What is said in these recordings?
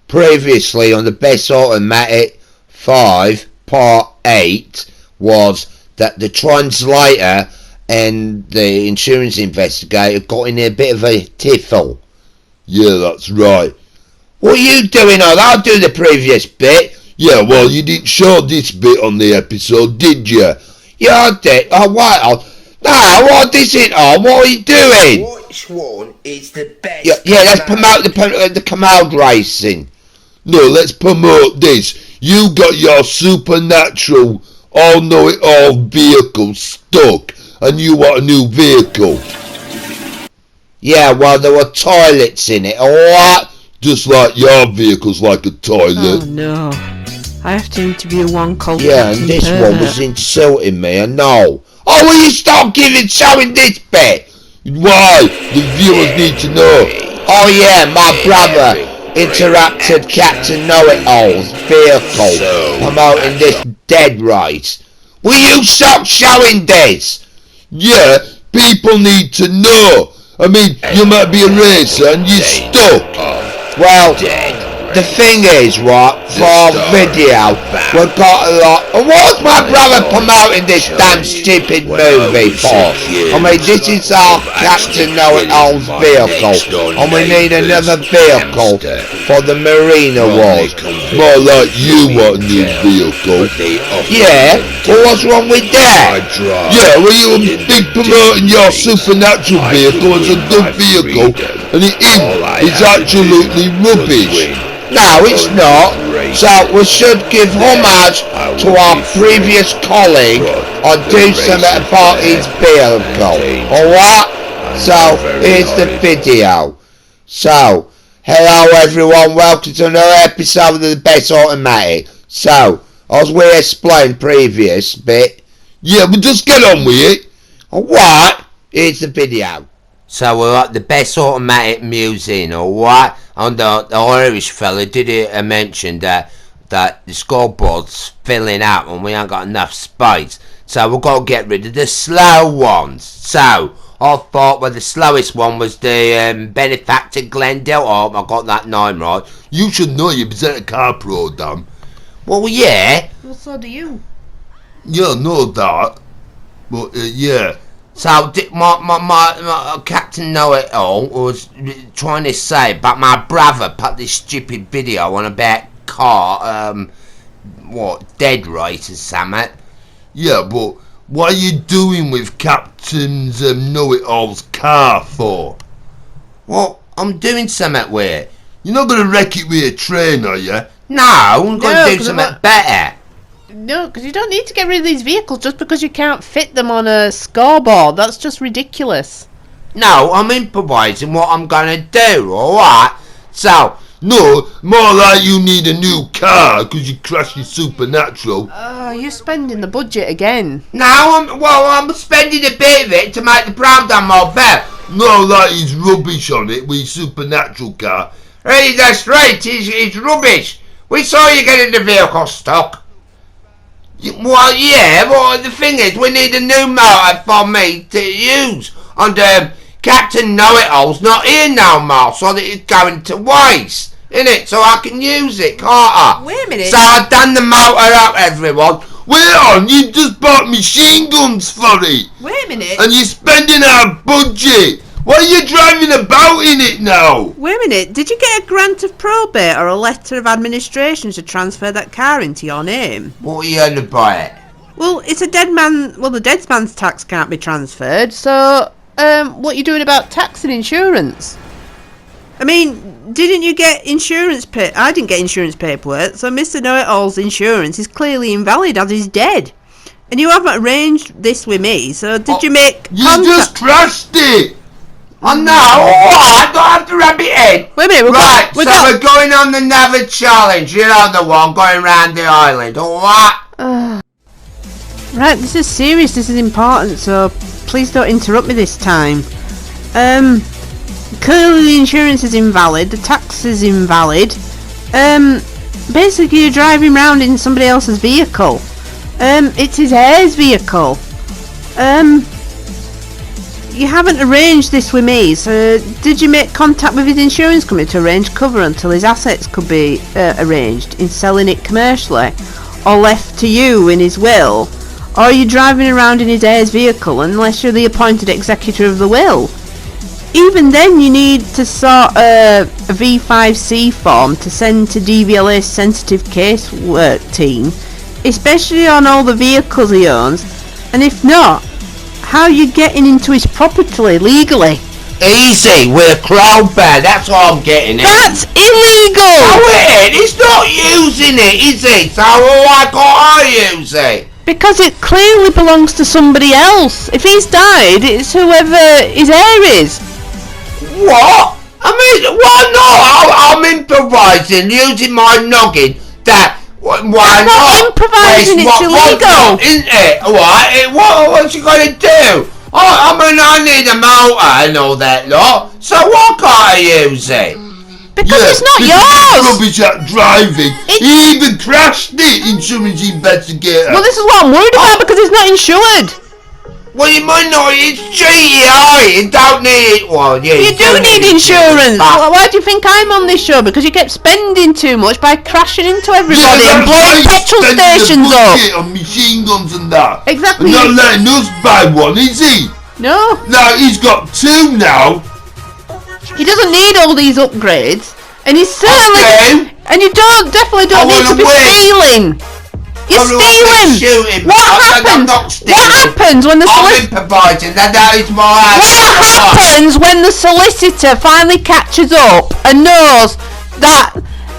previously on the Best Automatic 5 Part 8 was that the translator and the insurance investigator got in a bit of a tiffle. Yeah, that's right. What are you doing on? I'll do the previous bit. Yeah, well, you didn't show this bit on the episode, did you? Yeah, I did. Oh, what? No, what is it on? What are you doing? Which one is the best? Yeah, let's promote the commode racing. No, let's promote this. You got your supernatural, all-know-it-all vehicle stuck, and you want a new vehicle. Yeah, well, there were toilets in it, alright? Just like your vehicle's like a toilet. Oh no, I have to interview one called Yeah, Captain and this Pervert. one was insulting me, I know. Oh, will you stop showing this bit? Why? The viewers need to know. Oh yeah, my brother interrupted Captain Know-It-All's vehicle promoting this dead race. Will you stop showing this? Yeah, people need to know. I mean, you might be a racer and you're stuck. Well, the thing is, right, for our video, we've got a lot. And what's my brother promoting this damn stupid movie for? I mean, this is our Captain Know-It-All's vehicle, and we need another vehicle for the Marine Award. More like you want a new vehicle. Yeah? Well, what's wrong with that? Yeah, well, you were big promoting your supernatural vehicle as a good vehicle, and it isn't. It's absolutely rubbish. No, it's not. So we should give homage to our previous colleague and do something about his vehicle. Alright? So, here's the video. So, hello everyone, welcome to another episode of the Best Automatic. So, as we explained previous bit. Yeah, but just get on with it. Alright, here's the video. So we're at the Best Automatic Museum, alright? And the Irish fella did mention that the scoreboard's filling up and we ain't got enough space. So we've got to get rid of the slow ones. So I thought the slowest one was the benefactor Glendale. Oh, I got that name right. You should know, you present a car program. Well, yeah. Well, so do you. Yeah, I know that. But, yeah. So my Captain Know-It-All was trying to say about my brother put this stupid video on about car, dead race or something. Yeah, but what are you doing with Captain's Know-It-All's car for? Well, I'm doing something with it. You're not going to wreck it with a train, are you? No, I'm going to do something better. No, because you don't need to get rid of these vehicles just because you can't fit them on a scoreboard. That's just ridiculous. No, I'm improvising what I'm going to do, alright? So, no, more like you need a new car because you crashed your supernatural. Oh, you're spending the budget again. No, I'm spending a bit of it to make the program more better. No, like he's rubbish on it with his supernatural car. Hey, that's right, it's rubbish. We saw you getting the vehicle stuck. Well, yeah, well, the thing is, we need a new motor for me to use. And Captain Know-It-All's not here no more, so that it's going to waste, innit? So I can use it, can't I? Wait a minute. So I've done the motor up, everyone. Wait on, you just bought machine guns for it. Wait a minute. And you're spending our budget. Why are you driving about in it now? Wait a minute, did you get a grant of probate or a letter of administration to transfer that car into your name? What are you on about it? Well, it's a dead man. Well, the dead man's tax can't be transferred. So, what are you doing about tax and insurance? I mean, didn't you get insurance I didn't get insurance paperwork, so Mr. Know-It-All's insurance is clearly invalid as he's dead. And you haven't arranged this with me, so did you make You contact? just crashed it. Oh no, I don't have to rub it in. Wait a minute, We're going on the Never Challenge, you know the one, going round the island, alright? Right, this is serious, this is important, so please don't interrupt me this time. Clearly the insurance is invalid, the tax is invalid. Basically you're driving around in somebody else's vehicle. It's his heir's vehicle. you haven't arranged this with me, so did you make contact with his insurance company to arrange cover until his assets could be arranged in selling it commercially, or left to you in his will? Or are you driving around in his heir's vehicle unless you're the appointed executor of the will? Even then, you need to sort a V5C form to send to DVLA's sensitive casework team, especially on all the vehicles he owns, and if not, how are you getting into his property legally? Easy, with a crowbar, that's all I'm getting at. That's illegal! Oh, it's not using it, is it? So why can't I use it? Because it clearly belongs to somebody else. If he's died, it's whoever his heir is. What? I mean, why not? I'm improvising, using my noggin. Why That's not improvising, it's illegal. Isn't it? What's you gonna do? I mean, I need a motor and all that lot, so why can't I use it? Because it's not because yours! Rubbish at driving. He even crashed it, insurance investigator. Well, this is what I'm worried about, because it's not insured. Well, you might not. It's GEI. You don't need it. Well, yeah, You do need insurance. Why do you think I'm on this show? Because you kept spending too much by crashing into everybody and blowing petrol stations up. On machine guns and that. Exactly. And not letting us buy one, is he? No. Now he's got two now. He doesn't need all these upgrades, and he's certainly. Okay. And you definitely don't need to be stealing. You're stealing. What happens? What happens when the I'm improvising. That is my. What happens when the solicitor finally catches up and knows that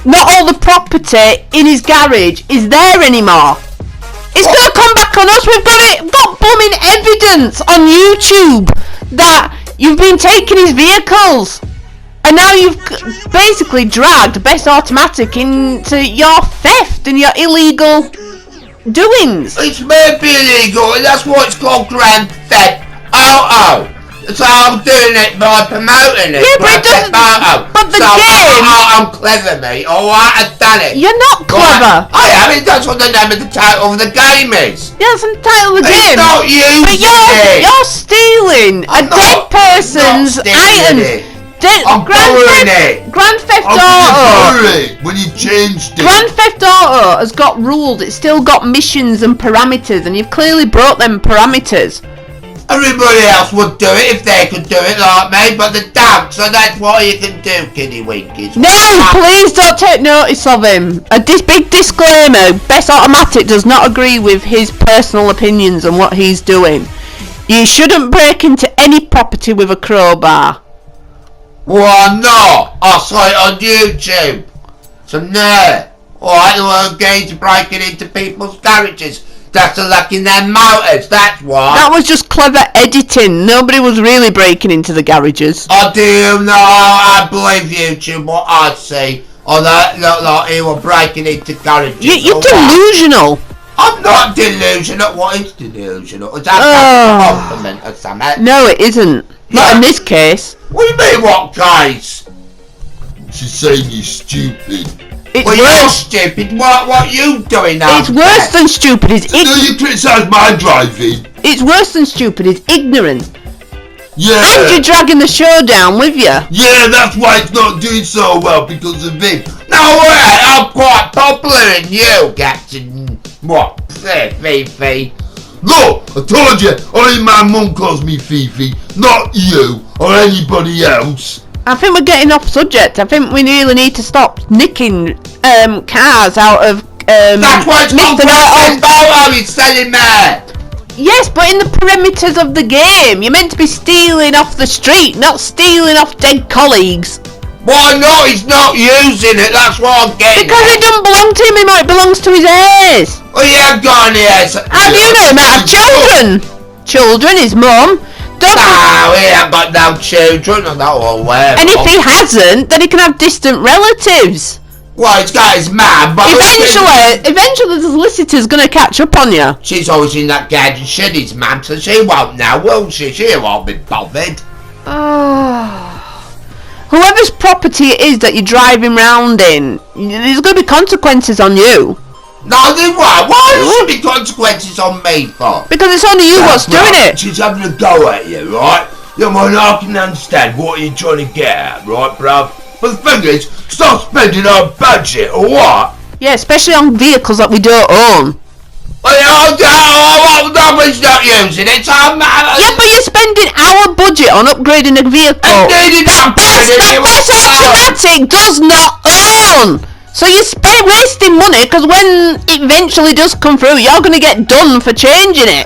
not all the property in his garage is there anymore? It's going to come back on us. We've got blooming evidence on YouTube that you've been taking his vehicles. And now you've basically dragged Best Automatic into your theft and your illegal doings. It's maybe illegal, and that's why it's called Grand Theft Auto. So I'm doing it by promoting it. Yeah, but it Grand Theft doesn't. Auto. But the so game. I'm clever, mate. Alright, I've done it. You're not clever. I am. That's what the name of the title of the game is. Yeah, that's the title of the It's game. not using But it. you're stealing a dead person's items. I'm borrowing it. Grand Theft How Auto. did you borrow it when you changed it? Grand Theft Auto has got rules. It's still got missions and parameters, and you've clearly broke them parameters. Everybody else would do it if they could do it like me, but they don't. So that's what you can do, kiddie winkies. No, please don't take notice of him. Big disclaimer: Best Automatic does not agree with his personal opinions on what he's doing. You shouldn't break into any property with a crowbar. Why not? I saw it on YouTube. So no. Alright, they weren't going to breaking into people's garages. That's unlocking their motors, that's why. That was just clever editing. Nobody was really breaking into the garages. I do know, I believe YouTube, what I see. Oh, that looked like he was breaking into garages. You're delusional. I'm not delusional. What is delusional? Is that a compliment or something? No, it isn't. Not in this case. What do you mean, what case? She's saying you're stupid. It's Well, you're worse. stupid. What you doing now? It's worse than stupid. It's No, you criticise my driving. It's worse than stupid. It's ignorant. Yeah. And you're dragging the show down with you. Yeah, that's why it's not doing so well, because of him. No way, I'm quite popular in you, Captain. What? Fifi. Look, I told you, only my mum calls me Fifi, not you or anybody else. I think we're getting off subject. I think we really need to stop nicking cars out of That's why it's called Grand Theft Auto, he's selling me. Yes, but in the perimeters of the game. You're meant to be stealing off the street, not stealing off dead colleagues. Why not? He's not using it, that's what I'm getting Because it doesn't belong to him, it belongs to his heirs. Well, you have got any heirs. How do you know he might have children? Children, his mum. Don't No, he ain't got no children, I'm not aware. And if he hasn't, then he can have distant relatives. Well, he's got his mum, but... Eventually the solicitor's going to catch up on you. She's always in that garden shed, his mum, so she won't know, will she? She won't be bothered. Whoever's property it is that you're driving round in, there's going to be consequences on you. No, then why? Why should there be consequences on me for? Because it's only you what's doing it. She's having a go at you, right? Yeah, man, I can understand what you're trying to get at, right, bruv? But the thing is, stop spending our budget, or what? Yeah, especially on vehicles that we don't own. Nobody's not using it, so I'm not... Yeah, but you're spending our budget on upgrading a vehicle that Best Automatic does not own. So you're wasting money, because when it eventually does come through, you're going to get done for changing it.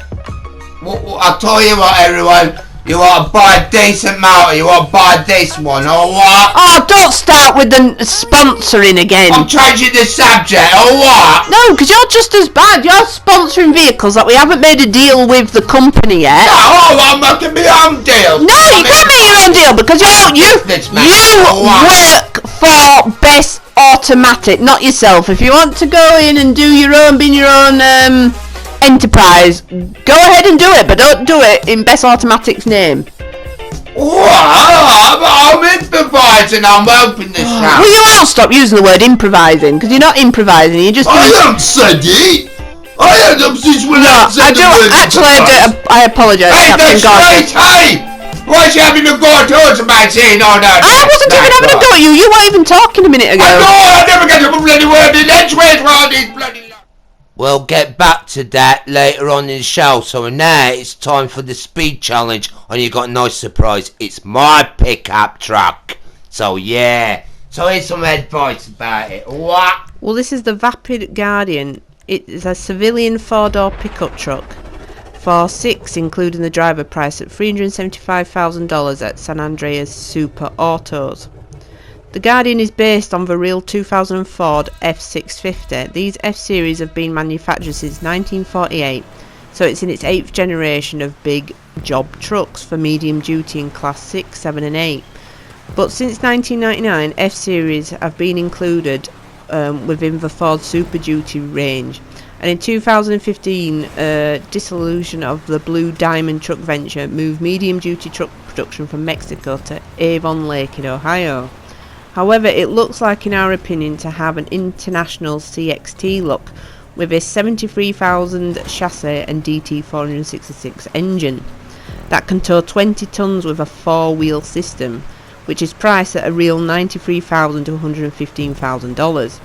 Well, I'll tell you what, everyone. You want to buy a decent motor, you want to buy this one, or what? Oh, don't start with the sponsoring again. I'm changing the subject, or what? No, because you're just as bad. You're sponsoring vehicles that we haven't made a deal with the company yet. No, I'm making my own deal. No, you can't make your own deal because you work for Best Automatic, not yourself. If you want to go in and do your own, be your own enterprise, go ahead and do it, but don't do it in Best Automatic's name. What? I'm improvising. I'm opening this house. Will you all stop using the word improvising? Because you're not improvising. You're just. I haven't said it. I haven't since when I said the word improvise. I apologise, Hey, Captain that's Gordon. right. Hey, why's you having a go at us about saying no? I wasn't even having a go at you. You weren't even talking a minute ago. I know. I never get a bloody word in edgeways for all these bloody. We'll get back to that later on in the show. So now it's time for the speed challenge, and you got a nice surprise. It's my pickup truck. So yeah. So here's some advice about it. What? Well, this is the Vapid Guardian. It is a civilian 4-door pickup truck for 6, including the driver price, at $375,000 at San Andreas Super Autos. The Guardian is based on the real 2000 Ford F650. These F-Series have been manufactured since 1948, so it's in its 8th generation of big job trucks for medium duty in class 6, 7 and 8. But since 1999, F-Series have been included within the Ford Super Duty range. And in 2015, dissolution of the Blue Diamond truck venture moved medium duty truck production from Mexico to Avon Lake in Ohio. However, it looks like, in our opinion, to have an international CXT look with a 73,000 chassis and DT 466 engine that can tow 20 tons with a 4-wheel system, which is priced at a real $93,000 to $115,000,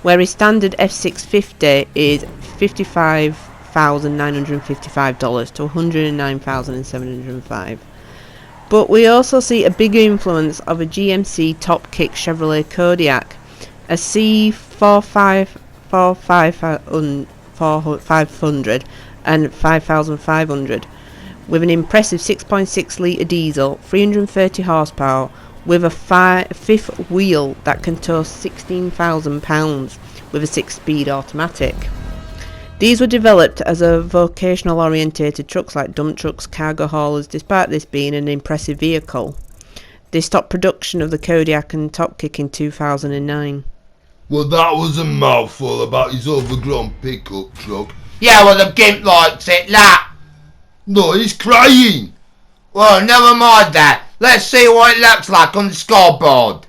whereas standard F650 is $55,955 to $109,705. But we also see a bigger influence of a GMC top kick Chevrolet Kodiaq, a C500 and 5500, with an impressive 6.6 litre diesel, 330 horsepower, with a fifth wheel that can tow 16,000 pounds, with a 6-speed automatic. These were developed as a vocational orientated trucks like dump trucks, cargo haulers. Despite this being an impressive vehicle, they stopped production of the Kodiaq and Top Kick in 2009. Well, that was a mouthful about his overgrown pickup truck. Yeah, well, the gimp likes it, that. No, he's crying. Well, never mind that. Let's see what it looks like on the scoreboard.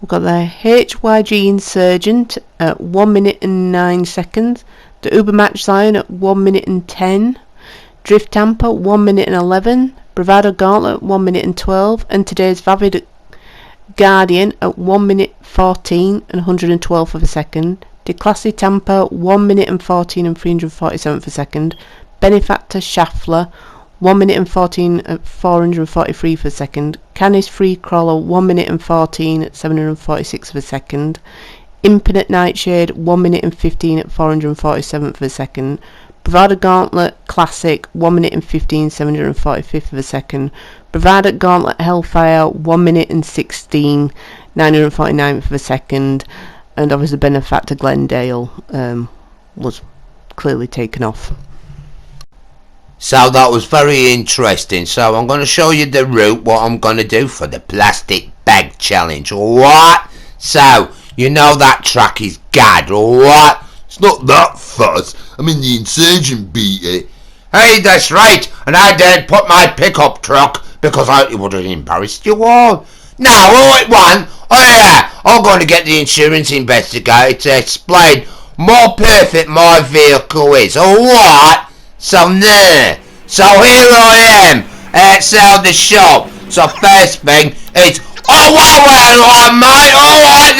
We've got the HYG Insurgent at 1 minute and 9 seconds. The Uber Match Lion at 1 minute and 10. Drift Tamper 1 minute and 11. Bravado Gauntlet 1 minute and 12. And today's Vapid Guardian at 1 minute 14 and 112 of a second. Declassy Tamper 1 minute and 14 and 347 for a second. Benefactor Schaffler 1 minute and 14 at 443 for a second. Canis Free Crawler 1 minute and 14 at 746 for a second. Infinite Nightshade 1 minute and 15 at 447 for a second. Bravado Gauntlet Classic 1 minute and 15 745 for a second. Bravado Gauntlet Hellfire 1 minute and 16 949 for a second. And obviously Benefactor Glendale was clearly taken off. So that was very interesting. So I'm going to show you the route, what I'm going to do for the plastic bag challenge, alright? So, you know that track is gad, alright? It's not that fast. I mean, the Insurgent beat it. Hey, that's right. And I didn't put my pickup truck because it would have embarrassed you all. Now, all it won. Oh yeah, I'm going to get the insurance investigator to explain more perfect my vehicle is, alright? So there, So here I am outside the shop. So first thing is, oh well, mate, alright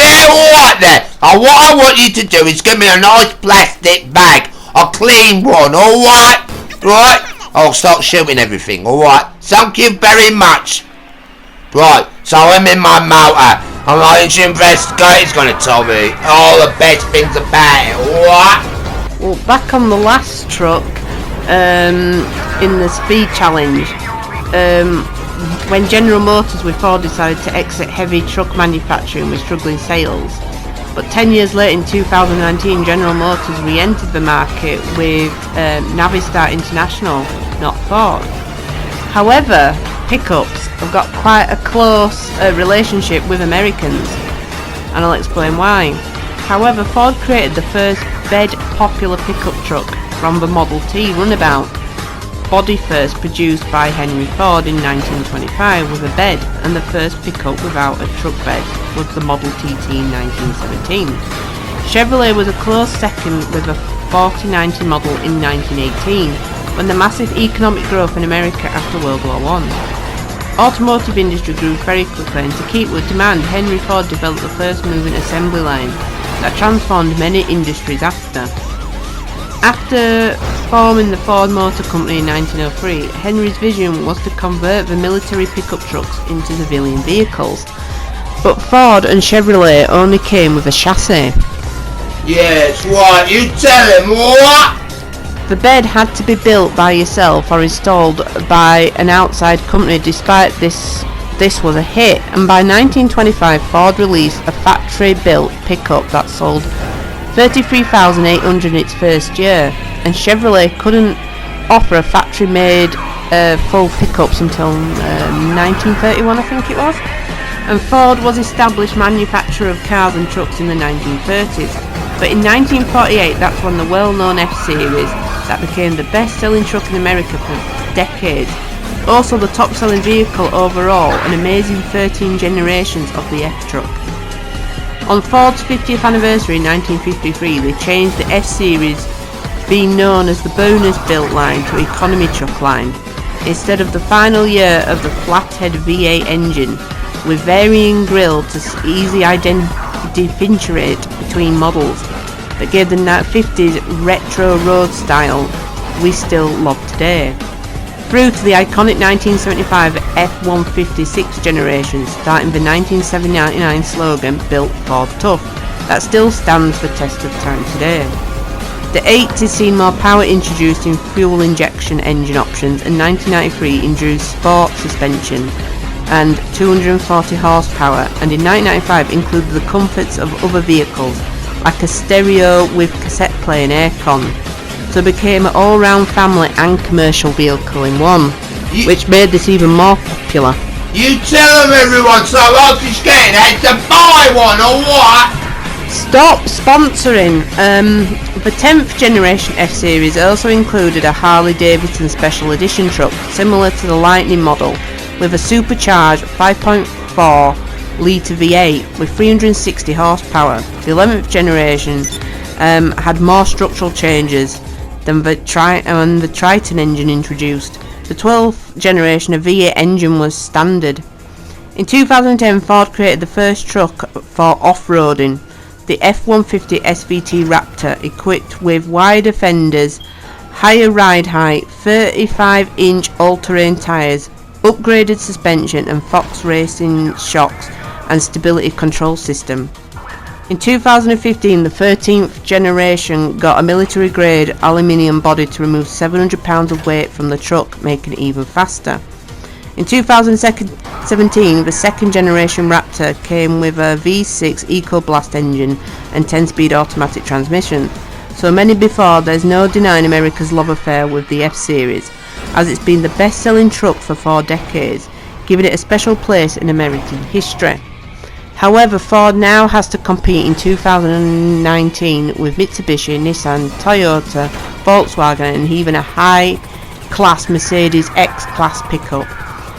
there. And what I want you to do is give me a nice plastic bag, a clean one, alright? Right? I'll start shooting everything, alright? Thank you very much. Right, so I'm in my motor, and my engine investigator's gonna tell me all the best things about it, alright? Well, back on the last truck, in the speed challenge, when General Motors with Ford decided to exit heavy truck manufacturing with struggling sales. But 10 years later in 2019, General Motors re-entered the market with Navistar International, not Ford. However, pickups have got quite a close relationship with Americans, and I'll explain why. However, Ford created the first bed popular pickup truck from the Model T runabout, body first produced by Henry Ford in 1925 with a bed, and the first pickup without a truck bed was the Model TT in 1917. Chevrolet was a close second with a 4090 model in 1918, when the massive economic growth in America after World War I. Automotive industry grew very quickly, and to keep with demand, Henry Ford developed the first moving assembly line that transformed many industries after. After forming the Ford Motor Company in 1903, Henry's vision was to convert the military pickup trucks into civilian vehicles. But Ford and Chevrolet only came with a chassis. Yes, what? You tell him what? The bed had to be built by yourself or installed by an outside company. Despite this was a hit, and by 1925 Ford released a factory-built pickup that sold 33,800 in its first year, and Chevrolet couldn't offer a factory-made full pickups until 1931, I think it was. And Ford was established manufacturer of cars and trucks in the 1930s. But in 1948, that's when the well-known F-Series that became the best-selling truck in America for decades. Also the top-selling vehicle overall, an amazing 13 generations of the F-Truck. On Ford's 50th anniversary in 1953, they changed the F-Series, being known as the bonus built line, to economy truck line, instead of the final year of the flathead V8 engine, with varying grille to easily differentiate between models, that gave the 50s retro road style we still love today, through to the iconic 1975 F-150 generation, starting the 1979 slogan "Built Ford Tough," that still stands the test of time today. The 80s seen more power introduced in fuel injection engine options, and 1993 introduced sport suspension and 240 horsepower, and in 1995 included the comforts of other vehicles like a stereo with cassette player and aircon, so it became an all-round family and commercial vehicle in one, which made this even more popular. You tell them, everyone, so I'll just get it to buy one, or what? Stop sponsoring. The 10th generation F-Series also included a Harley Davidson special edition truck similar to the Lightning model, with a supercharged 5.4 litre V8 with 360 horsepower. The 11th generation had more structural changes than the Triton engine introduced. The 12th generation of V8 engine was standard. In 2010, Ford created the first truck for off-roading, the F-150 SVT Raptor, equipped with wider fenders, higher ride height, 35-inch all-terrain tyres, upgraded suspension and Fox Racing shocks and stability control system. In 2015, the 13th generation got a military-grade aluminium body to remove 700 pounds of weight from the truck, making it even faster. In 2017, the second generation Raptor came with a V6 EcoBlast engine and 10-speed automatic transmission. So many before, there's no denying America's love affair with the F-Series, as it's been the best-selling truck for 4 decades, giving it a special place in American history. However, Ford now has to compete in 2019 with Mitsubishi, Nissan, Toyota, Volkswagen and even a high-class Mercedes X-Class pickup.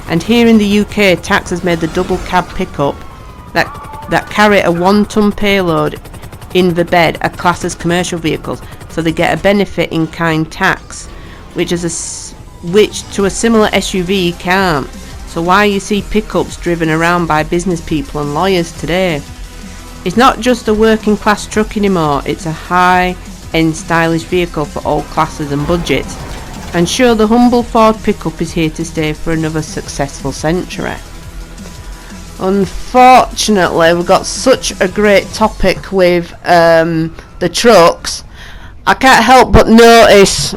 And here in the UK, tax has made the double cab pickup that carry a 1-ton payload in the bed are classed as commercial vehicles, so they get a benefit in kind tax, which is which to a similar SUV you can't. So why you see pickups driven around by business people and lawyers today? It's not just a working class truck anymore, it's a high-end stylish vehicle for all classes and budgets. And sure, the humble Ford pickup is here to stay for another successful century. Unfortunately, we've got such a great topic with the trucks. I can't help but notice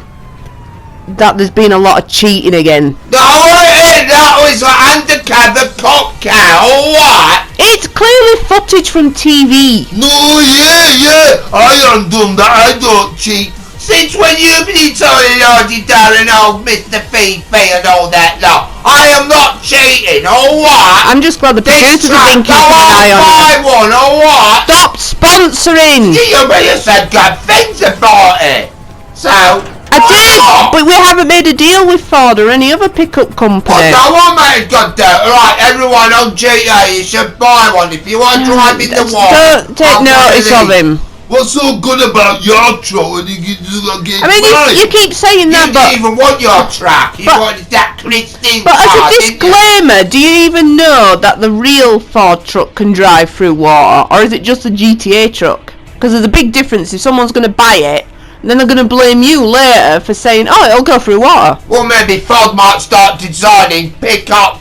that there's been a lot of cheating again. That was an undercover cop car, or what? It's clearly footage from TV. No, yeah, I ain't done that, I don't cheat. Since when you've been telling Auntie Darren, old Mr. Fifi and all that lot, I am not cheating, or what? I'm just glad the producers have been Go keeping an eye on, on buy it. one, or what? Stop sponsoring! You really said good things about it. So, I did, but we haven't made a deal with Ford or any other pickup company. no one made good that. Right, everyone on GTA, you should buy one if you want to drive in the war. Don't take notice of him. What's so good about your truck and you can do like get I mean, you keep saying You that, didn't but even want your truck. You wanted that Christine as a car, didn't you? disclaimer, do you even know that the real Ford truck can drive through water, or is it just a GTA truck? Because there's a big difference if someone's going to buy it, and then they're going to blame you later for saying, oh, it'll go through water. Well, maybe Ford might start designing pick-up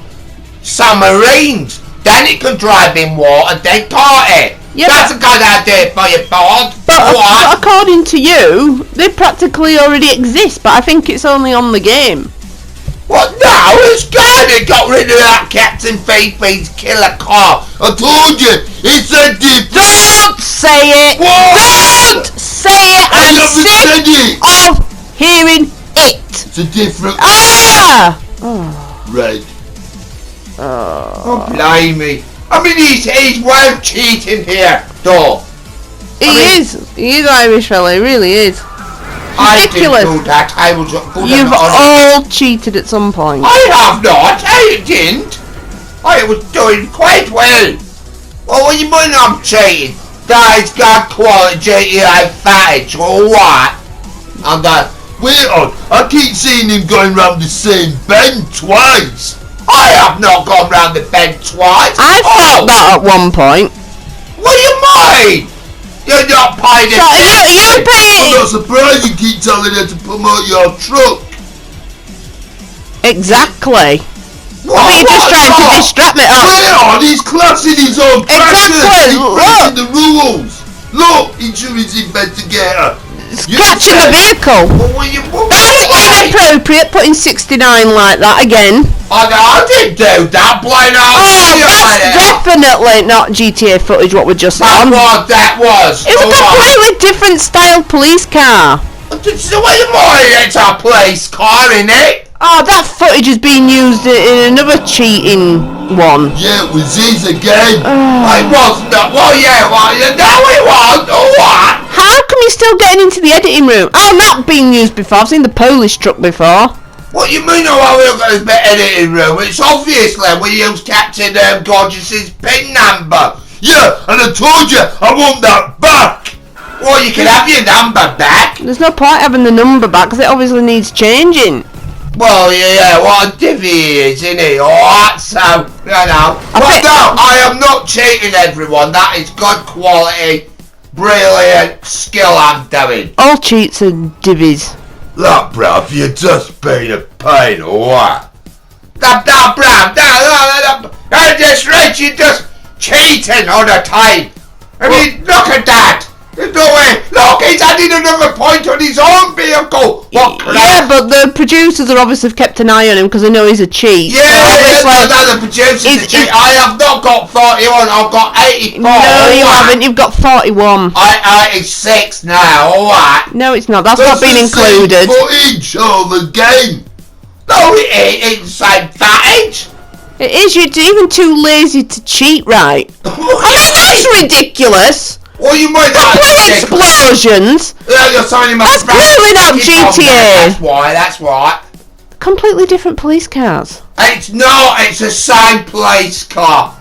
submarines. Then it can drive in water, then party. Yeah, That's a good idea for you, Ford. But What? according to you, they practically already exist, but I think it's only on the game. What? No, it's good. It got rid of that Captain Fifi's killer car. I told you, it's a different. Don't say it! What? Don't say it! I I'm haven't sick said it. of hearing it! It's a different. Ah! Red. Oh, blimey. I mean, he's well cheating here, though. He is Irish fella, he really is. I Ridiculous. didn't do that. I was good You've and honest. all cheated at some point. I have not. I didn't. I was doing quite well. Well, what do you mean I'm cheating? Guy's got quality GTA footage, or what? And Wait on, I keep seeing him going round the same bend twice. I have not gone round the bend twice. I thought that at one point. What do you mean? You're not paying So you I'm pay not surprised you keep telling her to promote your truck. Exactly. What? I think you're just trying to distract me. Oh, Wait on, he's classing his own Exactly, practice. He's look. breaking the rules. Look, insurance investigator. scratching the vehicle. That's inappropriate, putting 69 like that again. Oh no, I didn't do that, blind out. Oh, that's definitely not GTA footage what we're just on. That was. It's a completely different style police car. So what do you mean it's a police car, innit? Oh, that footage is being used in another cheating one. Yeah, it was his again. I was not. Well, yeah, well, no, it was. Or what? How come you're still getting into the editing room? Oh, not being used before. I've seen the Polish truck before. What you mean? Oh, we look at the editing room? It's obviously we used Captain Gorgeous's PIN number. Yeah, and I told you I want that back. Well, you can have your number back. There's no point having the number back because it obviously needs changing. Well, yeah, what a divvy he is, isn't he? Alright, so, you know. Well, no, I am not cheating everyone. That is good quality, brilliant skill I'm doing. All cheats are divvies. Look, bruv, you're just being a pain, alright? No, bruv, no, just Rich, you're just cheating all the time. I mean, look at that. There's no way. Look, he's adding another point on his own vehicle. What crap? Yeah, but the producers are obviously have kept an eye on him because they know he's a cheat. Yeah, so the producers are cheating. I have not got 41, I've got 84. No, you haven't. You've got 41. I 86 now, alright. No, it's not. That's not been included. Footage of the game. No, it ain't inside footage. It is. You're even too lazy to cheat, right? I mean, that's ridiculous. What do you mean Complete explosions. You're signing my That's clearly not GTA. That's right. Completely different police cars. It's not, it's the same police car.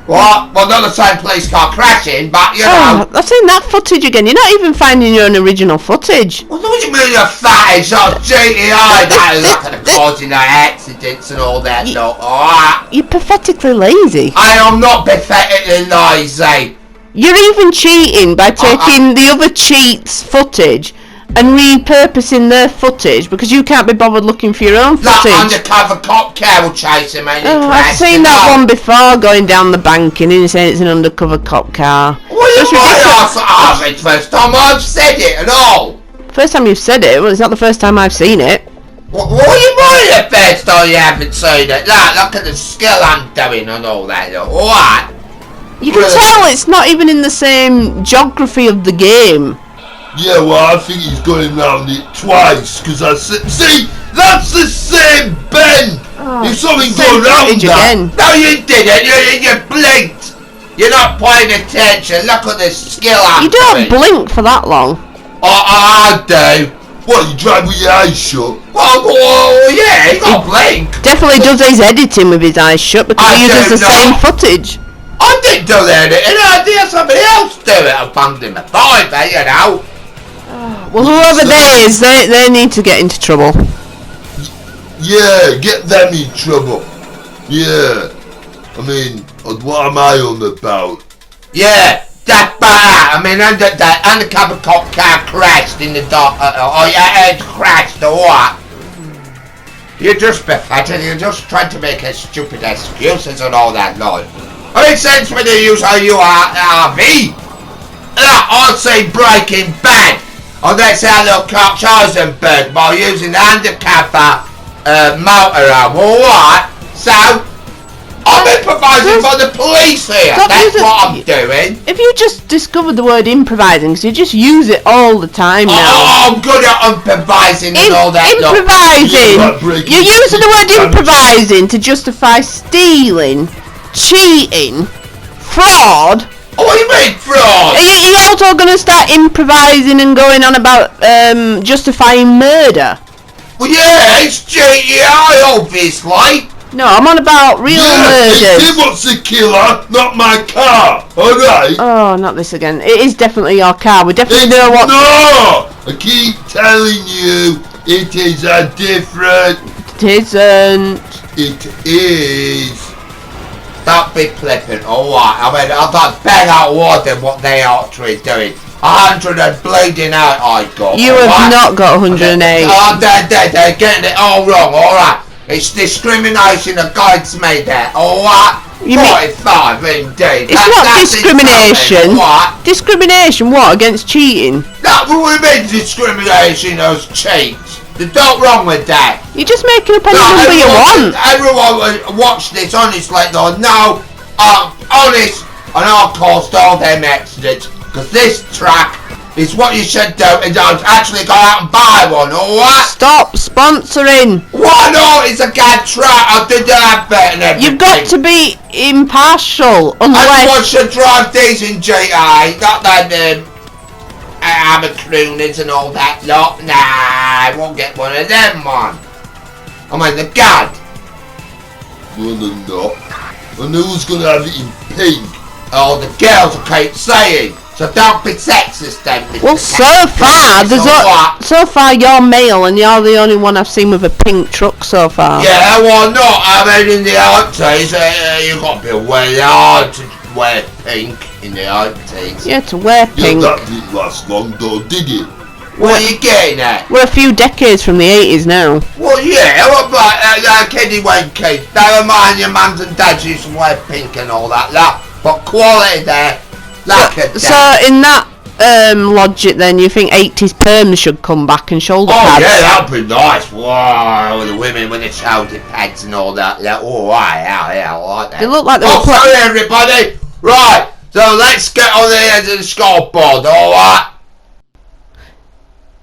What? Well, not the same police car crashing, but you Oh, know. I've seen that footage again. You're not even finding your own original footage. What do you mean you're fat? It's not GTI that is not going to causing no accidents and all that. No, alright. You're pathetically lazy. I am not pathetically lazy. You're even cheating by taking the other cheats' footage and repurposing their footage because you can't be bothered looking for your own That footage. undercover cop car will chase him and he Oh, I've crashed seen him that out. one before going down the banking and saying it's an undercover cop car. What That's do you mean? ridiculous. It's the first time I've said it at all. First time you've said it, well, it's not the first time I've seen it. What do you mean the first time you haven't seen it? Look at the skill I'm doing and all that. Alright. You can tell it's not even in the same geography of the game. Yeah, well, I think he's going round it twice, because I see, that's the same bend! If something Same go round footage that, again. No, you didn't. You blinked. You're not paying attention. Look at the skill I'm You don't doing. blink for that long. I do. what, you drive with your eyes shut? Well, yeah, you got blink. Definitely does his editing with his eyes shut because I he uses the don't same know. footage. I didn't do that. I did somebody else do it. I bunged him a five, you know. Well, whoever they is, they need to get into trouble. Yeah, get them in trouble. Yeah. I mean, what am I on about? Yeah, that's bad. I mean, that undercover cop car crashed in the dark. It crashed or what? You're just pathetic. You're just trying to make stupid excuses and all that noise. I mean, since when you use a URV? I'd say Breaking Bad. Oh, that's how they'll catch Eisenberg by using the undercover motorhome. Alright, so I'm improvising for the police here. Stop That's using- what I'm doing. If you just discovered the word improvising, because you just use it all the time now. Oh, I'm good at improvising and all that. look. Improvising! Yeah, breaking You're using the word damage. improvising to justify stealing, cheating, fraud. Oh, what do you mean fraud? Are you also going to start improvising and going on about justifying murder? Well, yeah, it's GTI, obviously. No, I'm on about real It's murders. him what's the killer, not my car. Alright? Oh, not this again. It is definitely your car. We definitely It's know what. not! I keep telling you, it is a different. It isn't. It is. Don't be flippant, alright. I mean, I've got better word than what they are actually doing. 100 and bleeding out I got. You have alright? not got 108. Oh, they're getting it all wrong, alright. It's discrimination against me there, alright? You mean- 45 indeed. It's not That's discrimination. insulting, alright? Discrimination what? Against cheating? That what we mean discrimination as cheats. There's not wrong with that. You're just making up any No, number you want. everyone will watch this honestly. They'll know I'm honest and I'll caused all them accidents. Because this track is what you should do and don't actually go out and buy one, alright? Stop sponsoring. Why not? It's a good track. I did the advert and everything. You've got to be impartial, Everyone unless should drive these in GTA. Not that Abercroonies and all that lot. Nah, I won't get one of them, man. I mean, the gun. No, they're not. And who's gonna have it in pink? Oh, the girls I keep saying. So don't be sexist then, Mr. well, so Captain. far So what? so far you're male and you're the only one I've seen with a pink truck so far. Yeah, well, not. I mean, in the 80s, you got to be well hard to wear pink in the 80s. Yeah, to wear Yeah, pink. that didn't last long though, did it? What are you getting at? We're a few decades from the 80s now. Well, yeah, what about Kiddie Winky? Never mind your mums and dads used to wear pink and all that, lot. But quality there, like a So in that logic then, you think 80s perms should come back and shoulder Oh pads? yeah, that'd be nice. Wow, the women with the shoulder pads and all that. Oh, right, yeah, I like that. They look like they Oh, were sorry, everybody. Right, so let's get on the end of the scoreboard. All right.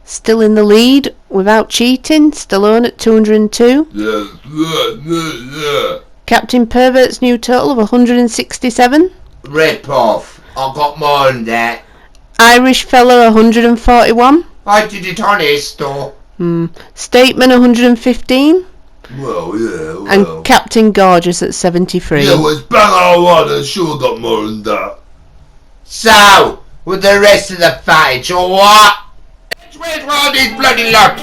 Still in the lead without cheating. Stallone at 202. Yeah. Captain Pervert's new total of 167. Rip off. I got more than that. Irish fella 141. I did it honest, or Statement 115. Well, yeah, well. And Captain Gorgeous at 73. Yeah, well, it's bang on. I'm sure I got more than that. So, with the rest of the footage, or what? Where's all these bloody lot?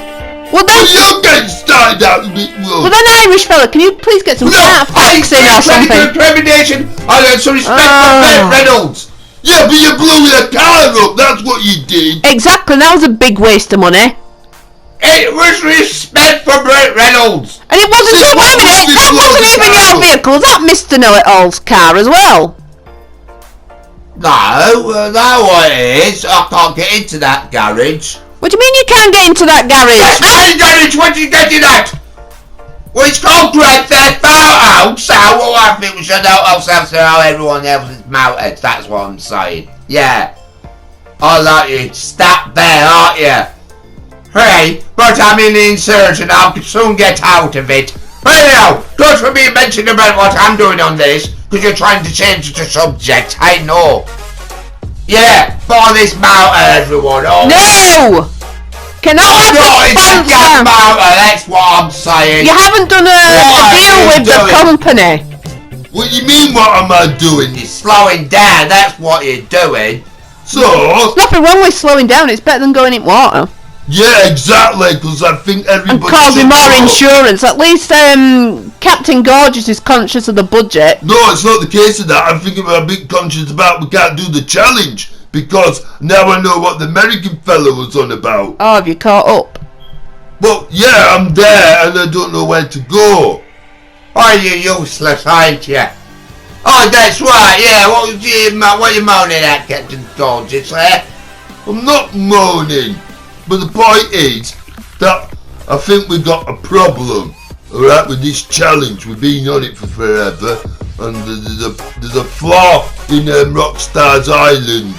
Well, then, You're getting started out a bit well, wrong. then Irish fella, can you please get some facts in or something? Determination, and some respect for Burt Reynolds. Yeah, but you blew the car up. That's what you did. Exactly, that was a big waste of money. It was respect for Burt Reynolds. And it wasn't, See, wait a minute, we that blew wasn't the even car your up. vehicle, was that Mr. Know-It-All's car as well? No, no, it is. I can't get into that garage. What do you mean you can't get into that garage? That's my garage. What are you getting at? Well, it's called Grand Theft Auto, so I think we should know ourselves to how everyone else is mounted. That's what I'm saying. Yeah. I like you. Stop there, aren't you? Hey, but I'm in the insurgent. I'll soon get out of it. Hey now, don't for me mention about what I'm doing on this, because you're trying to change the subject. I know. Yeah, for this mounter, everyone. Oh, No! Cannot have no, the it's a gas sponsor! mounter. That's what I'm saying. You haven't done a What deal are you with the doing? company. What you mean, what am I doing? You're slowing down. That's what you're doing. So, Nothing wrong with slowing down, it's better than going in water. yeah, exactly, because I think And everybody causing should more know. insurance. At least Captain Gorgeous is conscious of the budget. No, it's not the case of that. I'm thinking about a bit conscious about we can't do the challenge, because now I know what the American fella was on about. Oh, have you caught up? Well, yeah, I'm there, and I don't know where to go. Oh, you useless, ain't you? Oh, that's right. Yeah. What are you moaning at, Captain Gorgeous? I'm not moaning, but the point is that I think we got a problem, alright, with this challenge. We've been on it for forever, and there's a flaw in Rockstar's Island.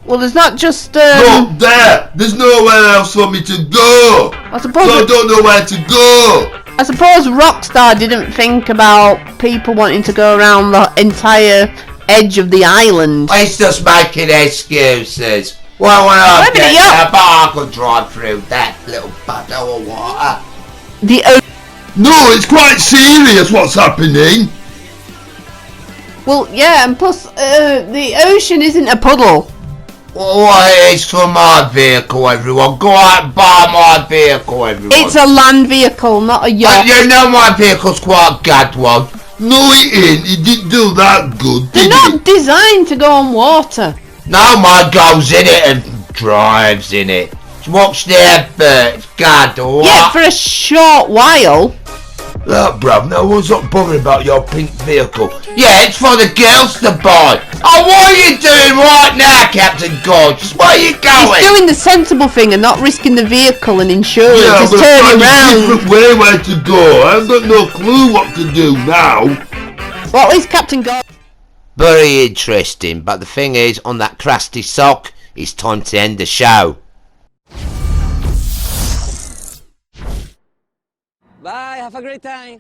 Well, there's not just... Look there! There's nowhere else for me to go! I suppose So I don't know where to go! I suppose Rockstar didn't think about people wanting to go around the entire edge of the island. He's just making excuses. Well, when I Wait a minute, get yeah. there, but I could drive through that little puddle of water. The No, it's quite serious what's happening! Well, yeah, and plus, the ocean isn't a puddle. Well, what is for my vehicle, everyone? Go out and buy my vehicle, everyone. It's a land vehicle, not a yacht. And you know my vehicle's quite a good one. No, it ain't. It didn't do that good, They're did not it? designed to go on water. No, mine goes in it and drives in it. Watch the advert. It's God, what? Yeah, for a short while. Look, bruv, no one's not bothering about your pink vehicle. Yeah, it's for the girls to buy. Oh, what are you doing right now, Captain Gorgeous? Where are you going? He's doing the sensible thing and not risking the vehicle and insurance. Yeah, He's but turning I find a around. different way where to go. I've got no clue what to do now. Well, at least Captain God. Very interesting, but the thing is, on that crusty sock, it's time to end the show. Bye, have a great time.